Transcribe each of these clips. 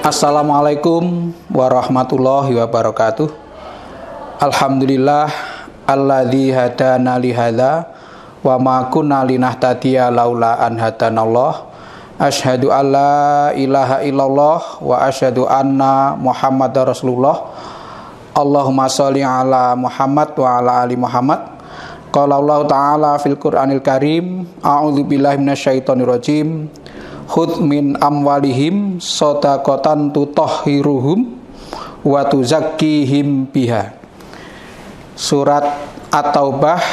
Assalamualaikum warahmatullahi wabarakatuh. Alhamdulillah alladzi hadana li hadza wa ma kunna linahtadiya laula an hadanallah. Asyhadu alla ilaha illallah wa asyhadu anna Muhammadar Rasulullah. Allahumma sholli ala Muhammad wa ala ali Muhammad. Qala Allah Ta'ala fil Qur'anil Karim, a'udzu billahi minasyaitonir rajim. Khudh min amwalihim shadaqatan tutahhiruhum wa tuzakkihim biha. Surat At-Taubah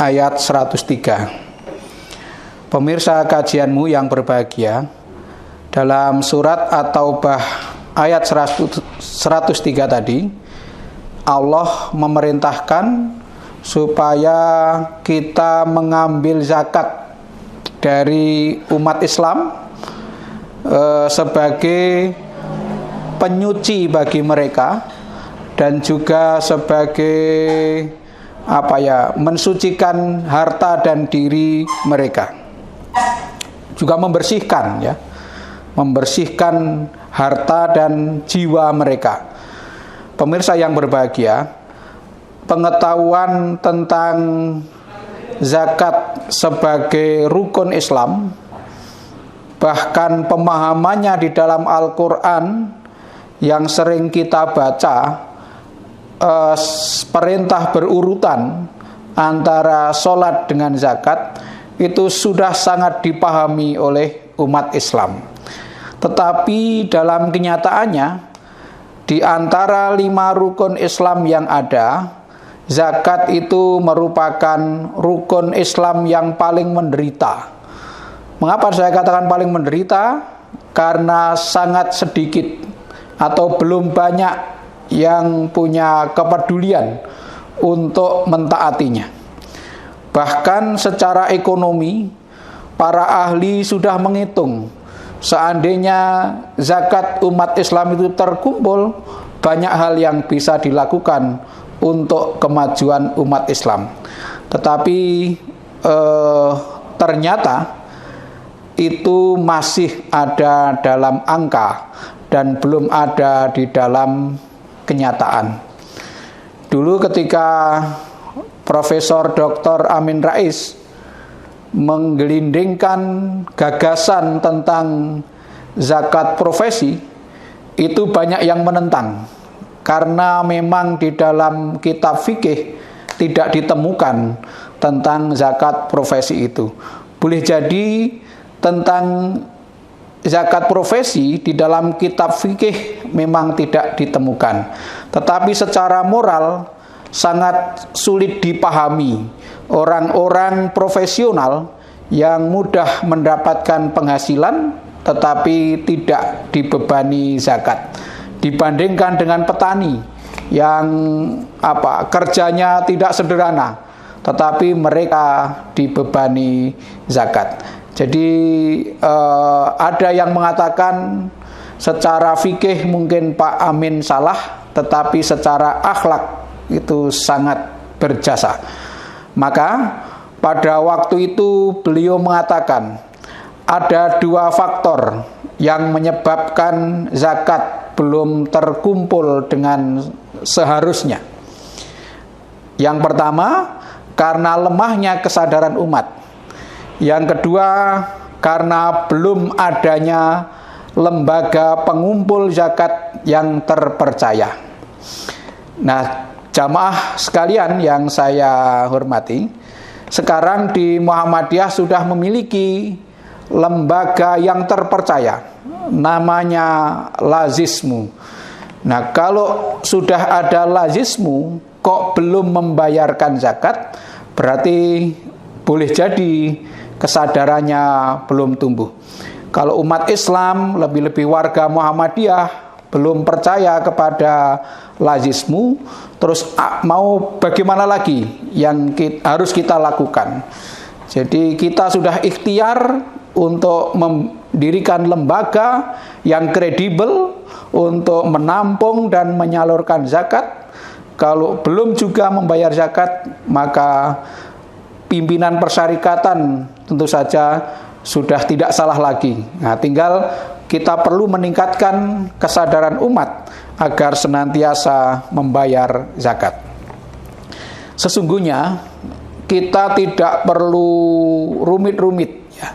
ayat 103. Pemirsa kajianmu yang berbahagia, dalam surat At-Taubah ayat 103 tadi, Allah memerintahkan supaya kita mengambil zakat dari umat Islam sebagai penyuci bagi mereka dan juga sebagai mensucikan harta dan diri mereka, juga membersihkan harta dan jiwa mereka. Pemirsa yang berbahagia, pengetahuan tentang zakat sebagai rukun Islam, bahkan pemahamannya di dalam Al-Quran yang sering kita baca, perintah berurutan antara sholat dengan zakat, itu sudah sangat dipahami oleh umat Islam. Tetapi dalam kenyataannya, di antara 5 rukun Islam yang ada, zakat itu merupakan rukun Islam yang paling menderita. Mengapa saya katakan paling menderita? Karena sangat sedikit atau belum banyak yang punya kepedulian untuk mentaatinya. Bahkan secara ekonomi, para ahli sudah menghitung, seandainya zakat umat Islam itu terkumpul, banyak hal yang bisa dilakukan untuk kemajuan umat Islam. Tetapi ternyata itu masih ada dalam angka dan belum ada di dalam kenyataan. Dulu ketika Profesor Dr. Amin Rais menggelindingkan gagasan tentang zakat profesi, itu banyak yang menentang. Karena memang di dalam kitab fikih tidak ditemukan tentang zakat profesi itu. Boleh jadi tentang zakat profesi di dalam kitab fikih memang tidak ditemukan. Tetapi secara moral sangat sulit dipahami orang-orang profesional yang mudah mendapatkan penghasilan tetapi tidak dibebani zakat, dibandingkan dengan petani yang kerjanya tidak sederhana tetapi mereka dibebani zakat. Jadi ada yang mengatakan secara fikih mungkin Pak Amin salah, tetapi secara akhlak itu sangat berjasa. Maka pada waktu itu beliau mengatakan ada 2 faktor yang menyebabkan zakat belum terkumpul dengan seharusnya. Yang pertama, karena lemahnya kesadaran umat. Yang kedua, karena belum adanya lembaga pengumpul zakat yang terpercaya. Nah, jamaah sekalian yang saya hormati, sekarang di Muhammadiyah sudah memiliki lembaga yang terpercaya, namanya Lazismu. Nah, kalau sudah ada Lazismu kok belum membayarkan zakat, berarti boleh jadi kesadarannya belum tumbuh. Kalau umat Islam, lebih-lebih warga Muhammadiyah belum percaya kepada Lazismu, terus mau bagaimana lagi yang harus kita lakukan? Jadi kita sudah ikhtiar untuk mendirikan lembaga yang kredibel untuk menampung dan menyalurkan zakat. Kalau belum juga membayar zakat, maka pimpinan persyarikatan tentu saja sudah tidak salah lagi. Nah, tinggal kita perlu meningkatkan kesadaran umat agar senantiasa membayar zakat. Sesungguhnya kita tidak perlu rumit-rumit ya.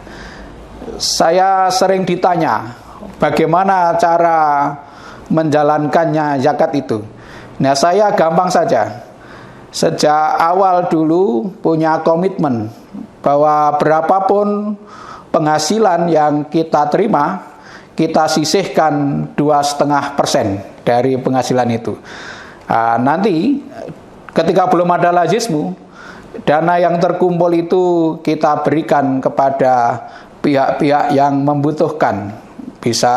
Saya sering ditanya bagaimana cara menjalankannya zakat itu. Nah, saya gampang saja. Sejak awal dulu punya komitmen bahwa berapapun penghasilan yang kita terima, kita sisihkan 2,5% dari penghasilan itu. Nah, nanti ketika belum ada lazismu, dana yang terkumpul itu kita berikan kepada pihak-pihak yang membutuhkan, bisa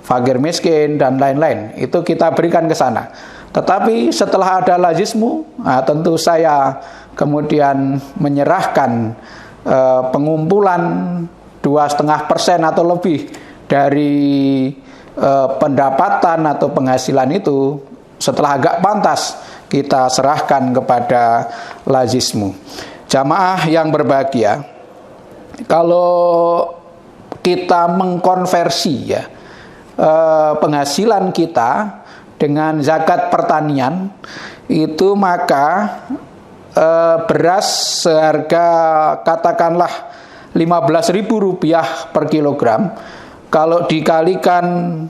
fakir miskin dan lain-lain, itu kita berikan ke sana. Tetapi setelah ada lazismu, tentu saya kemudian menyerahkan pengumpulan 2,5% atau lebih dari pendapatan atau penghasilan itu, setelah agak pantas kita serahkan kepada lazismu. Jamaah yang berbahagia, kalau kita mengkonversi ya penghasilan kita dengan zakat pertanian itu, maka beras seharga katakanlah Rp15.000 per kilogram, kalau dikalikan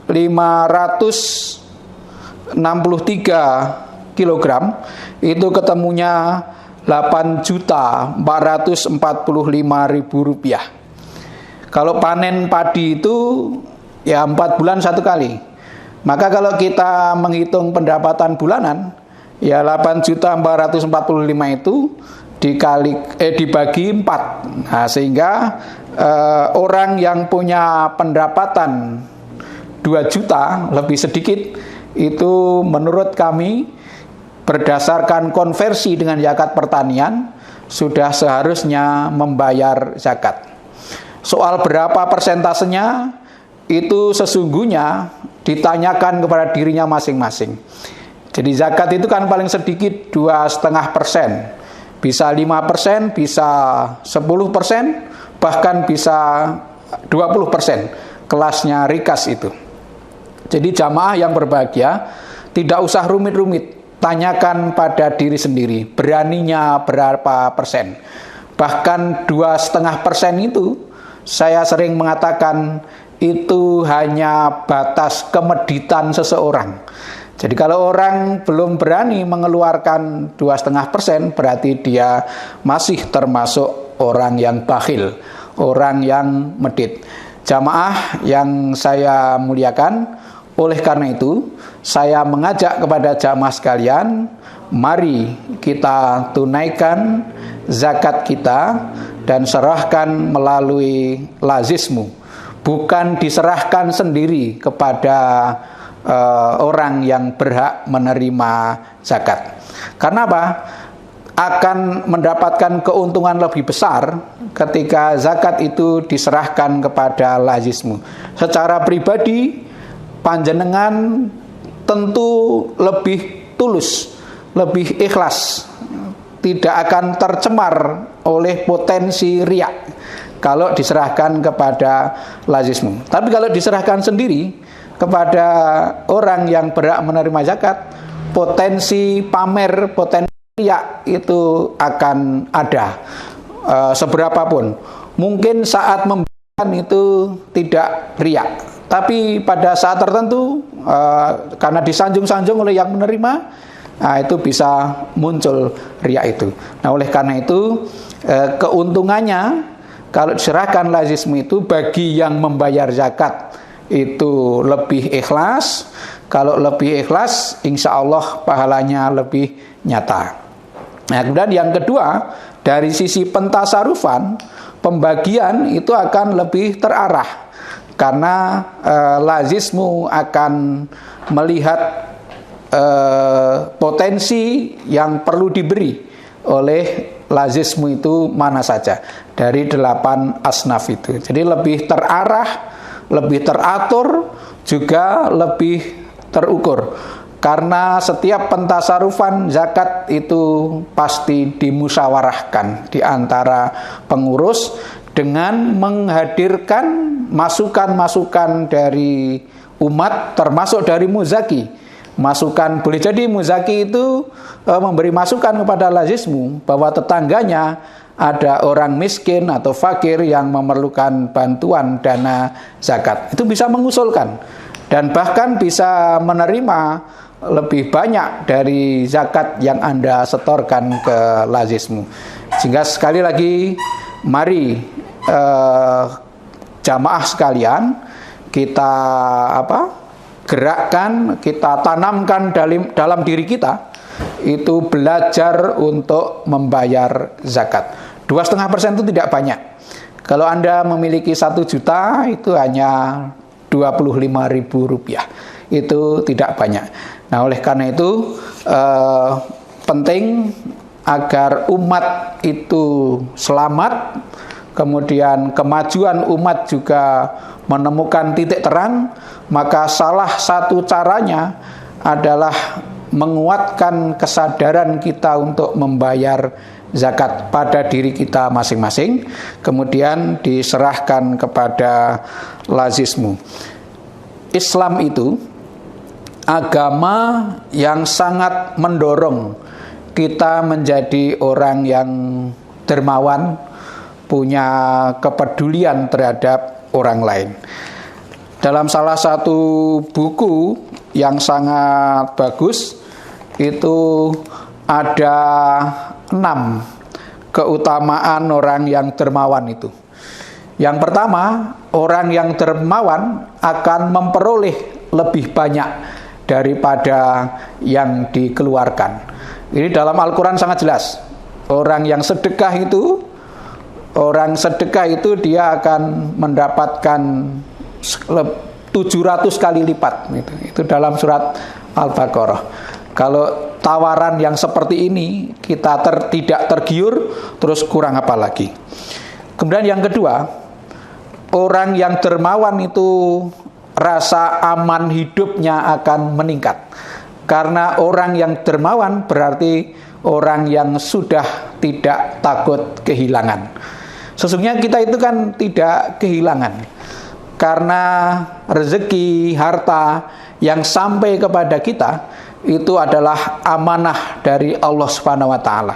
563 kilogram itu ketemunya Rp8.445.000. Kalau panen padi itu ya 4 bulan 1 kali. Maka kalau kita menghitung pendapatan bulanan, ya 8.445 itu dibagi 4. Nah, sehingga orang yang punya pendapatan 2 juta lebih sedikit, itu menurut kami berdasarkan konversi dengan zakat pertanian sudah seharusnya membayar zakat. Soal berapa persentasenya itu sesungguhnya ditanyakan kepada dirinya masing-masing. Jadi zakat itu kan paling sedikit 2,5%, bisa 5%, bisa 10%, bahkan bisa 20%. Kelasnya rikas itu. Jadi jamaah yang berbahagia, tidak usah rumit-rumit, tanyakan pada diri sendiri, beraninya berapa persen. Bahkan 2,5% itu, saya sering mengatakan itu hanya batas kemeditan seseorang. Jadi kalau orang belum berani mengeluarkan 2,5%, berarti dia masih termasuk orang yang bakhil, orang yang medit. Jamaah yang saya muliakan, oleh karena itu saya mengajak kepada jamaah sekalian, mari kita tunaikan zakat kita dan serahkan melalui lazismu. Bukan diserahkan sendiri kepada orang yang berhak menerima zakat. Karena apa? Akan mendapatkan keuntungan lebih besar ketika zakat itu diserahkan kepada lazismu. Secara pribadi, panjenengan tentu lebih tulus, lebih ikhlas, tidak akan tercemar oleh potensi riak kalau diserahkan kepada lazismu. Tapi kalau diserahkan sendiri kepada orang yang berhak menerima zakat, potensi pamer, potensi riak itu akan ada seberapapun. Mungkin saat memberikan itu tidak riak, tapi pada saat tertentu karena disanjung-sanjung oleh yang menerima, itu bisa muncul riak itu. Nah, oleh karena itu keuntungannya kalau diserahkan lazismu itu bagi yang membayar zakat itu lebih ikhlas. Kalau lebih ikhlas, insya Allah pahalanya lebih nyata. Nah, kemudian yang kedua, dari sisi pentasarufan, pembagian itu akan lebih terarah. Karena lazismu akan melihat potensi yang perlu diberi oleh lazismu itu mana saja dari 8 asnaf itu. Jadi lebih terarah, lebih teratur, juga lebih terukur. Karena setiap pentasarufan zakat itu pasti dimusyawarahkan di antara pengurus dengan menghadirkan masukan-masukan dari umat, termasuk dari muzaki. Masukan, boleh jadi muzaki itu memberi masukan kepada lazismu bahwa tetangganya ada orang miskin atau fakir yang memerlukan bantuan dana zakat. Itu bisa mengusulkan dan bahkan bisa menerima lebih banyak dari zakat yang Anda setorkan ke lazismu. Sehingga sekali lagi, mari jamaah sekalian, kita gerakkan, kita tanamkan dalam diri kita itu belajar untuk membayar zakat. 2,5% itu tidak banyak. Kalau Anda memiliki 1 juta, itu hanya Rp25.000. Itu tidak banyak. Nah, oleh karena itu penting agar umat itu selamat, kemudian kemajuan umat juga menemukan titik terang, maka salah satu caranya adalah menguatkan kesadaran kita untuk membayar zakat pada diri kita masing-masing, kemudian diserahkan kepada lazismu. Islam itu agama yang sangat mendorong kita menjadi orang yang dermawan, punya kepedulian terhadap orang lain. Dalam salah satu buku yang sangat bagus, itu ada 6 keutamaan orang yang dermawan itu. Yang pertama, orang yang dermawan akan memperoleh lebih banyak daripada yang dikeluarkan. Ini dalam Al-Quran sangat jelas. Orang sedekah itu dia akan mendapatkan 700 kali lipat. Itu dalam surat Al-Baqarah. Kalau tawaran yang seperti ini kita tidak tergiur, terus kurang apa lagi. Kemudian yang kedua, orang yang dermawan itu rasa aman hidupnya akan meningkat. Karena orang yang dermawan berarti orang yang sudah tidak takut kehilangan. Sesungguhnya kita itu kan tidak kehilangan. Karena rezeki, harta yang sampai kepada kita itu adalah amanah dari Allah Subhanahu wa taala.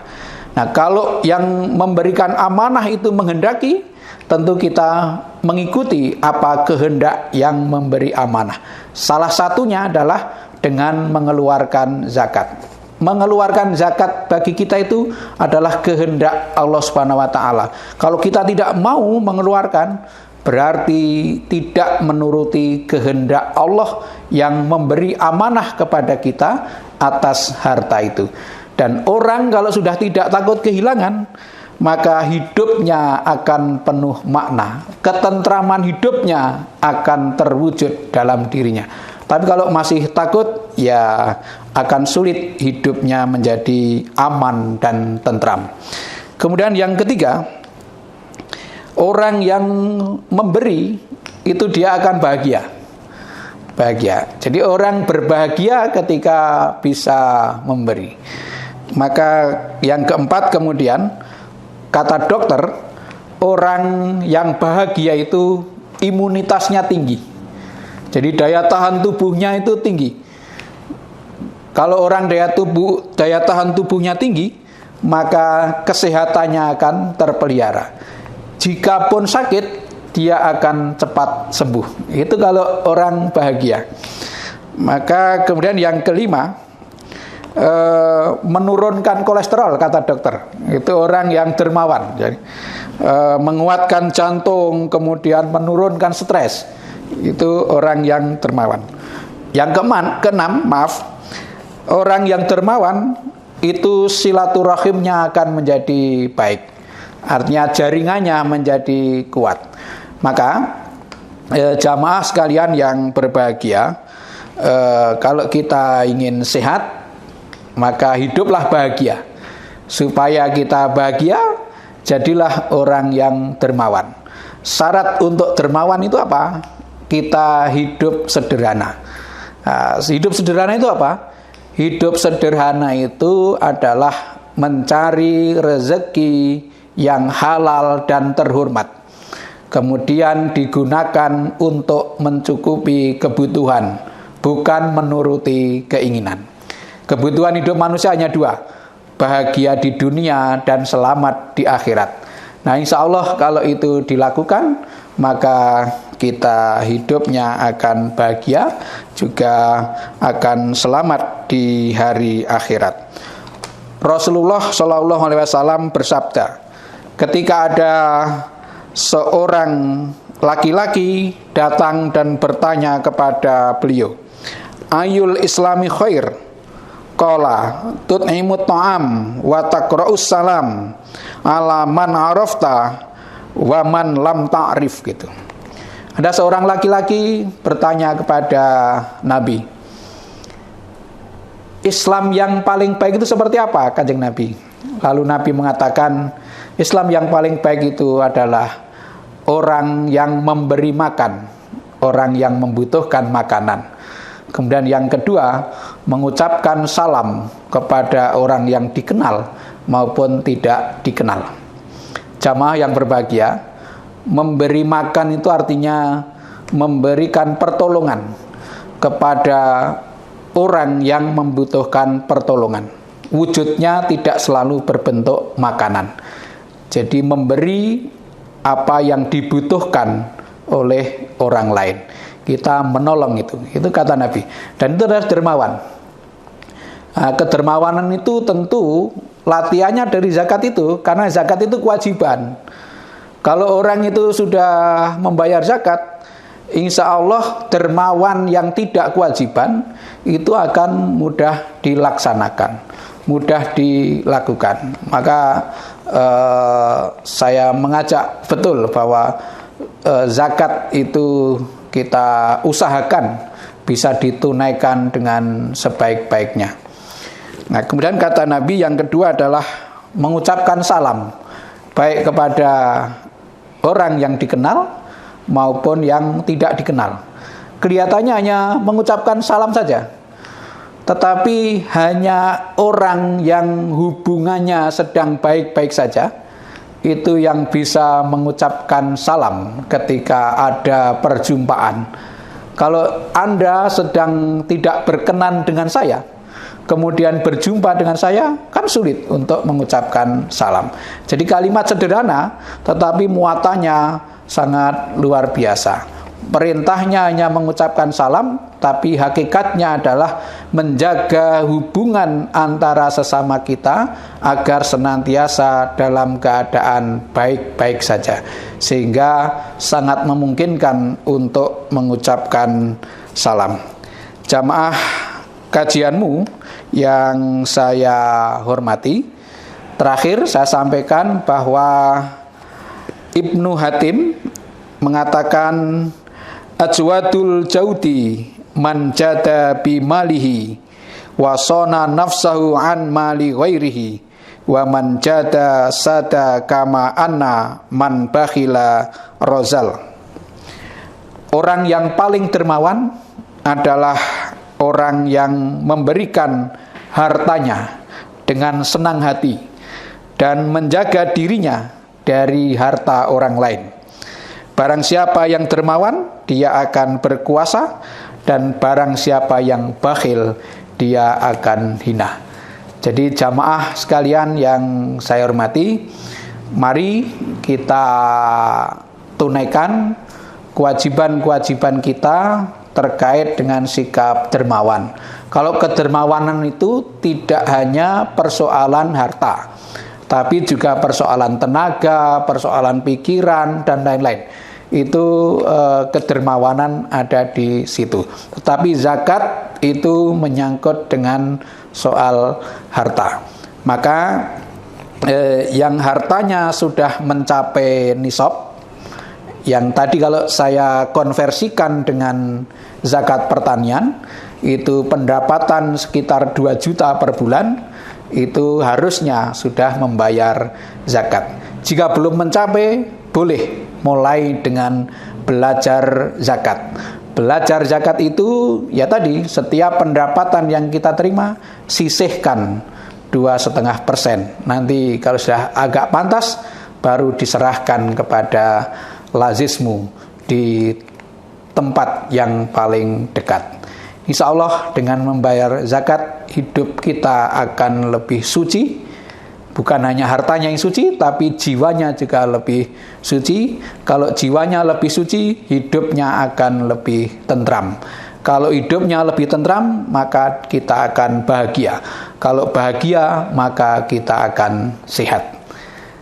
Nah, kalau yang memberikan amanah itu menghendaki, tentu kita mengikuti apa kehendak yang memberi amanah. Salah satunya adalah dengan mengeluarkan zakat. Mengeluarkan zakat bagi kita itu adalah kehendak Allah Subhanahu wa taala. Kalau kita tidak mau mengeluarkan, berarti tidak menuruti kehendak Allah yang memberi amanah kepada kita atas harta itu. Dan orang kalau sudah tidak takut kehilangan, maka hidupnya akan penuh makna. Ketentraman hidupnya akan terwujud dalam dirinya. Tapi kalau masih takut, ya akan sulit hidupnya menjadi aman dan tentram. Kemudian yang ketiga, orang yang memberi itu dia akan bahagia. Jadi orang berbahagia ketika bisa memberi. Maka yang keempat kemudian, kata dokter, orang yang bahagia itu imunitasnya tinggi. Jadi daya tahan tubuhnya itu tinggi. Kalau orang daya tahan tubuhnya tinggi, maka kesehatannya akan terpelihara. Jikapun sakit, dia akan cepat sembuh. Itu kalau orang bahagia. Maka kemudian yang kelima, menurunkan kolesterol, kata dokter. Itu orang yang dermawan. Jadi, menguatkan jantung, kemudian menurunkan stres. Itu orang yang dermawan. Yang keenam, orang yang dermawan itu silaturahimnya akan menjadi baik. Artinya jaringannya menjadi kuat. Maka jamaah sekalian yang berbahagia, kalau kita ingin sehat, maka hiduplah bahagia. Supaya kita bahagia, jadilah orang yang dermawan. Syarat untuk dermawan itu apa? Kita hidup sederhana. Nah, hidup sederhana itu apa? Hidup sederhana itu adalah mencari rezeki yang halal dan terhormat. kemudian digunakan untuk mencukupi kebutuhan, bukan menuruti keinginan. Kebutuhan hidup manusia hanya dua, bahagia di dunia dan selamat di akhirat. Nah, insya Allah kalau itu dilakukan, maka kita hidupnya akan bahagia, juga akan selamat di hari akhirat. Rasulullah Shallallahu Alaihi Wasallam bersabda, ketika ada seorang laki-laki datang dan bertanya kepada beliau, ayul islami khair? Qala tut'imut ta'am wa taqra'us salam ala man arafta wa man lam ta'rif, gitu. Ada seorang laki-laki bertanya kepada Nabi, Islam yang paling baik itu seperti apa, Kanjeng Nabi? Lalu Nabi mengatakan, Islam yang paling baik itu adalah orang yang memberi makan, orang yang membutuhkan makanan. Kemudian yang kedua, mengucapkan salam kepada orang yang dikenal maupun tidak dikenal. Jamaah yang berbahagia, memberi makan itu artinya memberikan pertolongan kepada orang yang membutuhkan pertolongan. Wujudnya tidak selalu berbentuk makanan. Jadi memberi apa yang dibutuhkan oleh orang lain. Kita menolong itu kata Nabi. Dan itu adalah dermawan. Nah, kedermawanan itu tentu latihannya dari zakat itu, karena zakat itu kewajiban. Kalau orang itu sudah membayar zakat, insya Allah dermawan yang tidak kewajiban itu akan mudah dilaksanakan, mudah dilakukan. Maka saya mengajak betul bahwa zakat itu kita usahakan bisa ditunaikan dengan sebaik-baiknya. Nah, kemudian kata Nabi yang kedua adalah mengucapkan salam, baik kepada orang yang dikenal maupun yang tidak dikenal. Kelihatannya hanya mengucapkan salam saja, tetapi hanya orang yang hubungannya sedang baik-baik saja itu yang bisa mengucapkan salam ketika ada perjumpaan. Kalau Anda sedang tidak berkenan dengan saya, kemudian berjumpa dengan saya, kan sulit untuk mengucapkan salam. Jadi kalimat sederhana, tetapi muatannya sangat luar biasa. Perintahnya hanya mengucapkan salam, tapi hakikatnya adalah menjaga hubungan antara sesama kita agar senantiasa dalam keadaan baik-baik saja, sehingga sangat memungkinkan untuk mengucapkan salam. Jamaah kajianmu yang saya hormati, terakhir saya sampaikan bahwa Ibnu Hatim mengatakan, ajwadul jaudi man jada bi malihi wa sona nafsahu an mali ghairihi wa man jada sada kama anna man bakhila rozal. Orang yang paling dermawan adalah orang yang memberikan hartanya dengan senang hati dan menjaga dirinya dari harta orang lain. Barang siapa yang dermawan, dia akan berkuasa, dan barang siapa yang bakhil, dia akan hina. Jadi jamaah sekalian yang saya hormati, mari kita tunaikan kewajiban-kewajiban kita terkait dengan sikap dermawan. Kalau kedermawanan itu tidak hanya persoalan harta, tapi juga persoalan tenaga, persoalan pikiran, dan lain-lain. Itu kedermawanan ada di situ. Tetapi zakat itu menyangkut dengan soal harta. Maka yang hartanya sudah mencapai nisab, yang tadi kalau saya konversikan dengan zakat pertanian, itu pendapatan sekitar 2 juta per bulan, itu harusnya sudah membayar zakat. Jika belum mencapai, boleh mulai dengan belajar zakat. Belajar zakat itu ya tadi, setiap pendapatan yang kita terima sisihkan 2,5%. Nanti kalau sudah agak pantas baru diserahkan kepada lazismu di tempat yang paling dekat. Insya Allah dengan membayar zakat, hidup kita akan lebih suci. Bukan hanya hartanya yang suci, tapi jiwanya juga lebih suci. Kalau jiwanya lebih suci, hidupnya akan lebih tentram. Kalau hidupnya lebih tentram, maka kita akan bahagia. Kalau bahagia, maka kita akan sehat.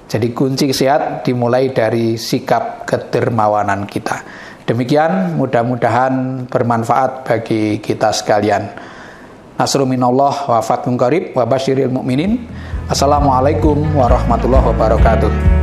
Jadi kunci sehat dimulai dari sikap kedermawanan kita. Demikian, mudah-mudahan bermanfaat bagi kita sekalian. Nasrun minallah wa fathun qarib wa basyiril mu'minin. Assalamualaikum warahmatullahi wabarakatuh.